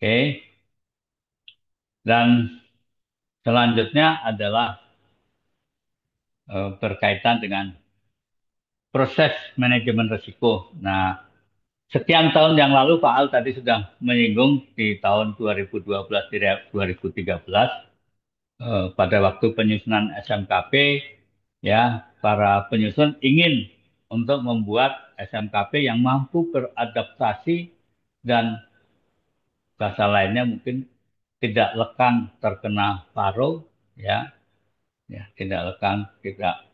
Oke. Dan selanjutnya adalah berkaitan dengan proses manajemen risiko. Nah, sekian tahun yang lalu Pak Al tadi sudah menyinggung di tahun 2012 hingga 2013 pada waktu penyusunan SMKP ya para penyusun ingin untuk membuat SMKP yang mampu beradaptasi dan bahasa lainnya mungkin tidak lekang terkena paro ya tidak lekang tidak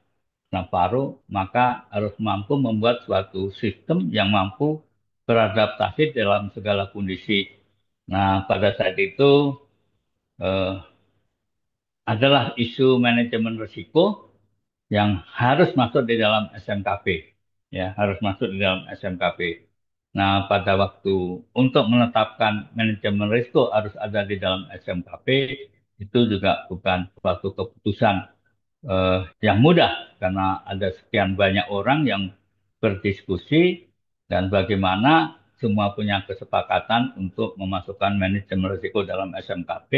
kena paro maka harus mampu membuat suatu sistem yang mampu beradaptasi dalam segala kondisi. Nah, pada saat itu eh, adalah isu manajemen risiko yang harus masuk di dalam SMKP. Ya, harus masuk di dalam SMKP. Nah, pada waktu untuk menetapkan manajemen risiko harus ada di dalam SMKP, itu juga bukan suatu keputusan yang mudah karena ada sekian banyak orang yang berdiskusi dan bagaimana semua punya kesepakatan untuk memasukkan manajemen risiko dalam SMKP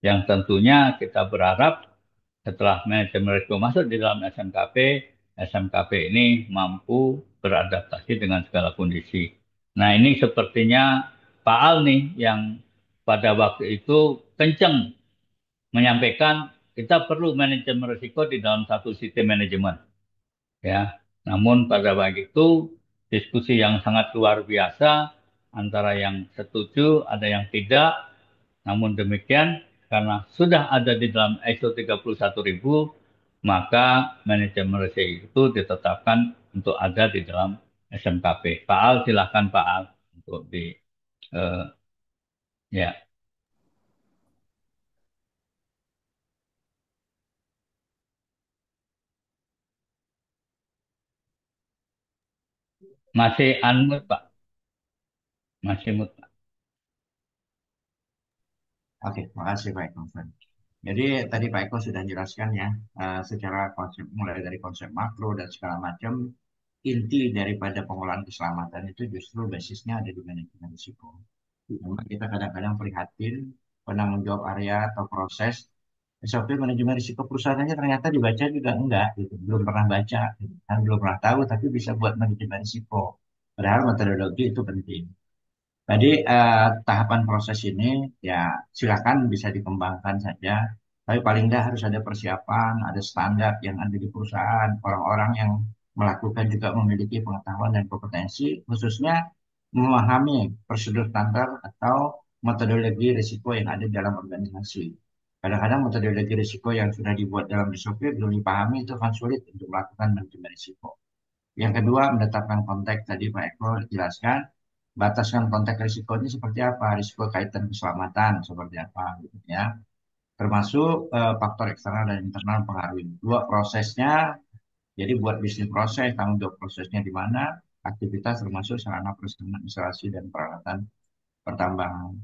yang tentunya kita berharap setelah manajemen risiko masuk di dalam SMKP, SMKP ini mampu beradaptasi dengan segala kondisi. Nah, ini sepertinya Pak Al nih yang pada waktu itu kenceng menyampaikan kita perlu manajemen risiko di dalam satu sistem manajemen. Ya, namun pada waktu itu diskusi yang sangat luar biasa antara yang setuju, ada yang tidak. Namun demikian, karena sudah ada di dalam ISO 31000, maka manajemen risiko itu ditetapkan untuk ada di dalam SMKP. Pak Al, silakan Pak Al untuk eh, ya masih unmute Pak, masih mute Pak. Oke, makasih Pak Eko. Jadi tadi Pak Eko sudah jelaskan ya, secara konsep mulai dari konsep makro dan segala macam, inti daripada pengelolaan keselamatan itu justru basisnya ada di manajemen risiko. Memang kita kadang-kadang prihatin penanggung jawab area atau proses SOP manajemen risiko perusahaannya ternyata dibaca juga enggak, gitu. Belum pernah baca, gitu. Dan belum pernah tahu, tapi bisa buat manajemen risiko. Padahal metodologi itu penting. Tadi tahapan proses ini ya silakan bisa dikembangkan saja. Tapi paling tidak harus ada persiapan, ada standar yang ada di perusahaan. Orang-orang yang melakukan juga memiliki pengetahuan dan kompetensi, khususnya memahami prosedur standar atau metodologi risiko yang ada dalam organisasi. Kadang-kadang metodologi risiko yang sudah dibuat dalam SOP belum dipahami itu akan sulit untuk melakukan manajemen risiko. Yang kedua, menetapkan konteks tadi Pak Eko jelaskan, bataskan konteks risikonya seperti apa, risiko kaitan keselamatan seperti apa, gitu ya. Termasuk faktor eksternal dan internal pengaruh. Dua prosesnya, jadi buat bisnis proses, tanggung jawab prosesnya di mana, aktivitas termasuk sarana prasarana instalasi dan peralatan pertambangan.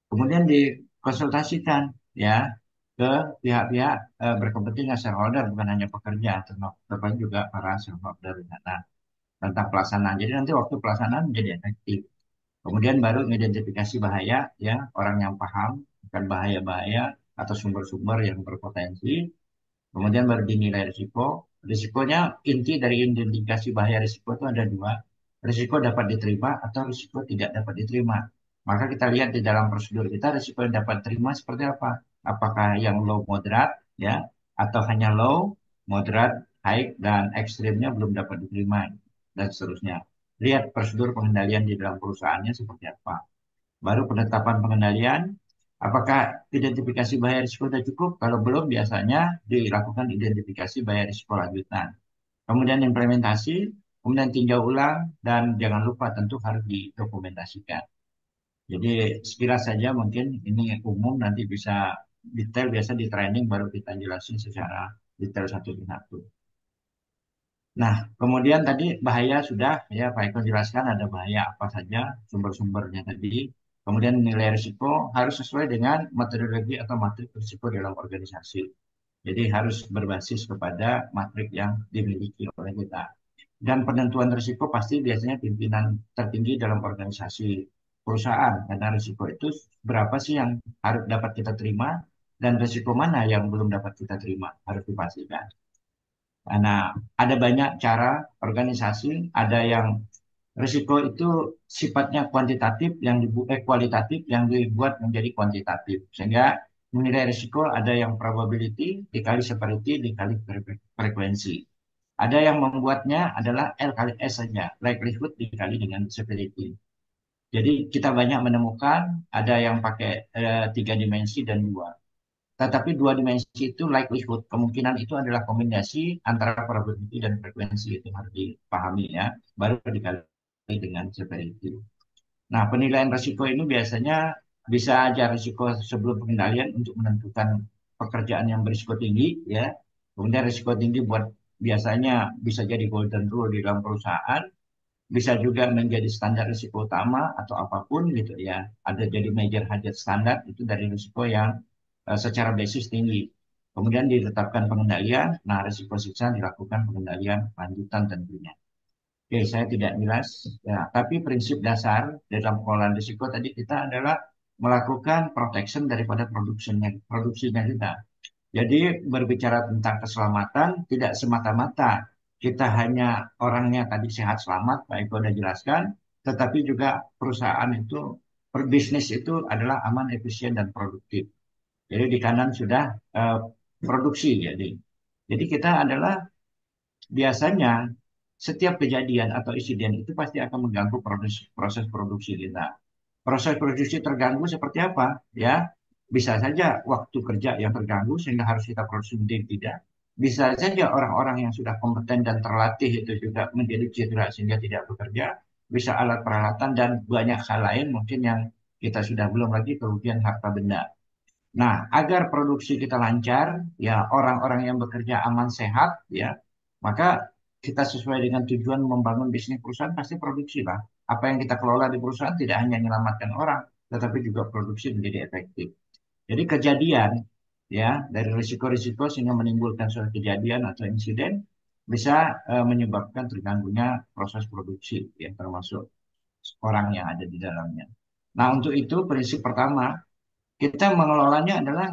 Kemudian dikonsultasikan ya ke pihak-pihak berkepentingan shareholder, bukan hanya pekerja, tetapi juga para shareholder. Nah, tentang pelaksanaan. Jadi nanti waktu pelaksanaan menjadi efektif. Kemudian baru mengidentifikasi bahaya, ya orang yang paham akan bahaya-bahaya atau sumber-sumber yang berpotensi. Kemudian baru dinilai risiko. Risikonya inti dari identifikasi bahaya risiko itu ada dua. Risiko dapat diterima atau risiko tidak dapat diterima. Maka kita lihat di dalam prosedur kita risiko yang dapat diterima seperti apa. Apakah yang low moderat ya atau hanya low, moderat, high dan ekstrimnya belum dapat diterima dan seterusnya. Lihat prosedur pengendalian di dalam perusahaannya seperti apa. Baru penetapan pengendalian, apakah identifikasi bahaya risiko sudah cukup? Kalau belum, biasanya dilakukan identifikasi bahaya risiko lanjutan. Kemudian implementasi, kemudian tinjau ulang, dan jangan lupa tentu harus didokumentasikan. Jadi sekilas saja mungkin ini umum, nanti bisa detail, biasa di training baru kita jelasin secara detail satu persatu. Nah, kemudian tadi bahaya sudah ya Pak Eko jelaskan ada bahaya apa saja sumber-sumbernya tadi. Kemudian nilai risiko harus sesuai dengan metodologi atau matrik risiko dalam organisasi. Jadi harus berbasis kepada matrik yang dimiliki oleh kita. Dan penentuan risiko pasti biasanya pimpinan tertinggi dalam organisasi. perusahaan. Karena risiko itu berapa sih yang harus dapat kita terima dan risiko mana yang belum dapat kita terima harus dipastikan. Nah, ada banyak cara organisasi, ada yang risiko itu sifatnya kuantitatif kualitatif yang dibuat menjadi kuantitatif. Sehingga menilai risiko ada yang probability dikali severity dikali frekuensi. Ada yang membuatnya adalah L kali S saja, likelihood dikali dengan severity. Jadi kita banyak menemukan ada yang pakai tiga dimensi dan dua. Tetapi dua dimensi itu likelihood, kemungkinan itu adalah kombinasi antara probability dan frekuensi itu harus dipahami ya, baru dikali dengan severity. Nah, penilaian risiko ini biasanya bisa aja risiko sebelum pengendalian untuk menentukan pekerjaan yang berisiko tinggi ya. Kemudian risiko tinggi buat biasanya bisa jadi golden rule di dalam perusahaan, bisa juga menjadi standar risiko utama atau apapun gitu ya. Ada jadi major hazard standard itu dari risiko yang secara basis tinggi. Kemudian ditetapkan pengendalian, nah risiko sisa dilakukan pengendalian lanjutan tentunya. Oke, saya tidak jelas. Ya, tapi prinsip dasar dalam pengelolaan risiko tadi kita adalah melakukan protection daripada produksinya kita. Jadi berbicara tentang keselamatan tidak semata-mata kita hanya orangnya tadi sehat selamat, Pak Eko sudah jelaskan, tetapi juga perusahaan itu, berbisnis itu adalah aman, efisien, dan produktif. Jadi di kanan sudah eh, produksi jadi kita adalah biasanya setiap kejadian atau insiden itu pasti akan mengganggu proses produksi kita. Proses produksi terganggu seperti apa? Ya, bisa saja waktu kerja yang terganggu sehingga harus kita produksi menjadi tidak. Bisa saja orang-orang yang sudah kompeten dan terlatih itu juga menjadi cedera sehingga tidak bekerja. Bisa alat peralatan dan banyak hal lain mungkin yang kita sudah belum lagi kerugian harta benda. Nah, agar produksi kita lancar, ya orang-orang yang bekerja aman sehat, ya, maka kita sesuai dengan tujuan membangun bisnis perusahaan pasti produksi lah. Apa yang kita kelola di perusahaan tidak hanya menyelamatkan orang, tetapi juga produksi menjadi efektif. Jadi kejadian, ya, dari risiko-risiko sehingga menimbulkan suatu kejadian atau insiden bisa menyebabkan terganggunya proses produksi, ya, termasuk orang yang ada di dalamnya. Nah, untuk itu prinsip pertama kita mengelolanya adalah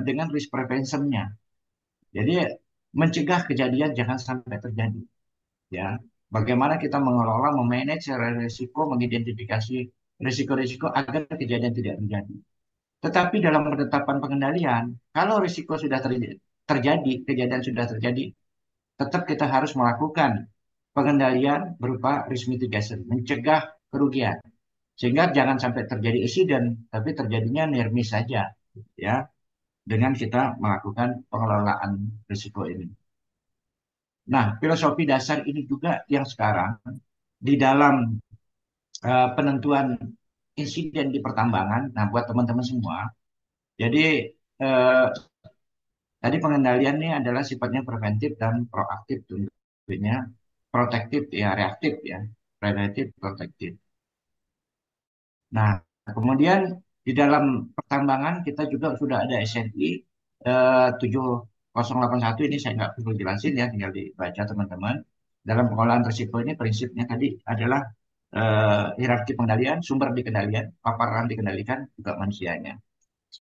dengan risk prevention-nya. Jadi mencegah kejadian jangan sampai terjadi. Ya, bagaimana kita mengelola, memanage risiko, mengidentifikasi risiko-risiko agar kejadian tidak terjadi. Tetapi dalam penetapan pengendalian, kalau risiko sudah terjadi, kejadian sudah terjadi, tetap kita harus melakukan pengendalian berupa risk mitigation, mencegah kerugian. Sehingga jangan sampai terjadi insiden, tapi terjadinya near miss saja, ya, dengan kita melakukan pengelolaan risiko ini. Nah, filosofi dasar ini juga yang sekarang di dalam penentuan insiden di pertambangan. Nah, buat teman-teman semua, jadi eh, tadi pengendalian ini adalah sifatnya preventif dan proaktif tentunya, protektif ya, reaktif ya, preventif, protektif. Nah, kemudian di dalam pertambangan kita juga sudah ada SNI 7081 ini saya nggak perlu jelasin ya, tinggal dibaca teman-teman. Dalam pengolahan risiko ini prinsipnya tadi adalah hierarki pengendalian, sumber dikendalikan, paparan dikendalikan, juga manusianya.